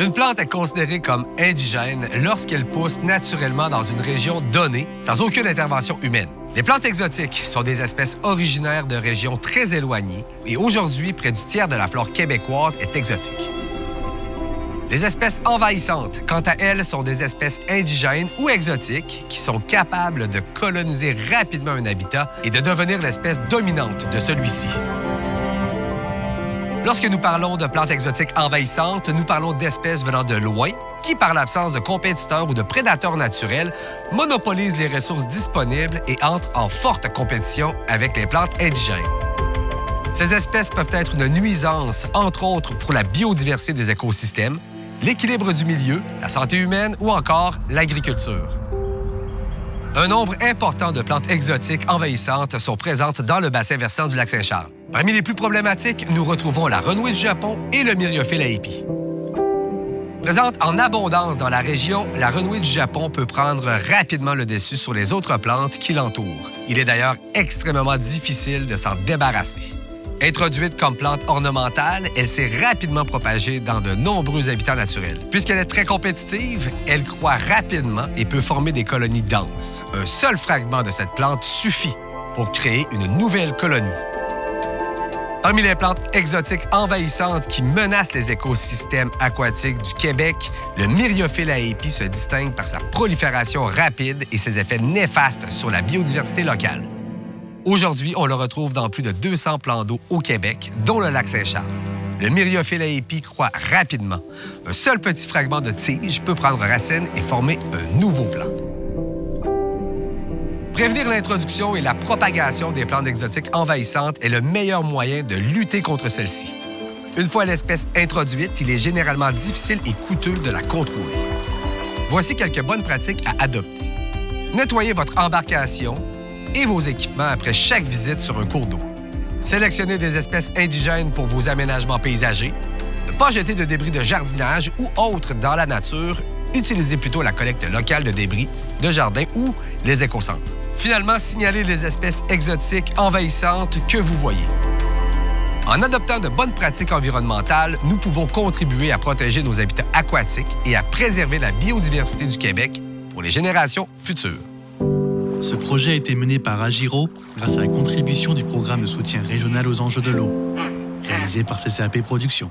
Une plante est considérée comme indigène lorsqu'elle pousse naturellement dans une région donnée, sans aucune intervention humaine. Les plantes exotiques sont des espèces originaires de régions très éloignées et aujourd'hui, près du tiers de la flore québécoise est exotique. Les espèces envahissantes, quant à elles, sont des espèces indigènes ou exotiques qui sont capables de coloniser rapidement un habitat et de devenir l'espèce dominante de celui-ci. Lorsque nous parlons de plantes exotiques envahissantes, nous parlons d'espèces venant de loin qui, par l'absence de compétiteurs ou de prédateurs naturels, monopolisent les ressources disponibles et entrent en forte compétition avec les plantes indigènes. Ces espèces peuvent être une nuisance, entre autres pour la biodiversité des écosystèmes, l'équilibre du milieu, la santé humaine ou encore l'agriculture. Un nombre important de plantes exotiques envahissantes sont présentes dans le bassin versant du lac Saint-Charles. Parmi les plus problématiques, nous retrouvons la renouée du Japon et le myriophile à épis. Présente en abondance dans la région, la renouée du Japon peut prendre rapidement le dessus sur les autres plantes qui l'entourent. Il est d'ailleurs extrêmement difficile de s'en débarrasser. Introduite comme plante ornementale, elle s'est rapidement propagée dans de nombreux habitats naturels. Puisqu'elle est très compétitive, elle croît rapidement et peut former des colonies denses. Un seul fragment de cette plante suffit pour créer une nouvelle colonie. Parmi les plantes exotiques envahissantes qui menacent les écosystèmes aquatiques du Québec, le myriophile à épis se distingue par sa prolifération rapide et ses effets néfastes sur la biodiversité locale. Aujourd'hui, on le retrouve dans plus de 200 plans d'eau au Québec, dont le lac Saint-Charles. Le myriophile à épis croît rapidement. Un seul petit fragment de tige peut prendre racine et former un nouveau plant. Prévenir l'introduction et la propagation des plantes exotiques envahissantes est le meilleur moyen de lutter contre celles-ci. Une fois l'espèce introduite, il est généralement difficile et coûteux de la contrôler. Voici quelques bonnes pratiques à adopter. Nettoyez votre embarcation et vos équipements après chaque visite sur un cours d'eau. Sélectionnez des espèces indigènes pour vos aménagements paysagers. Ne pas jeter de débris de jardinage ou autres dans la nature. Utilisez plutôt la collecte locale de débris de jardin ou les écocentres. Finalement, signalez les espèces exotiques envahissantes que vous voyez. En adoptant de bonnes pratiques environnementales, nous pouvons contribuer à protéger nos habitats aquatiques et à préserver la biodiversité du Québec pour les générations futures. Ce projet a été mené par Agiro grâce à la contribution du programme de soutien régional aux enjeux de l'eau, réalisé par CCAP Productions.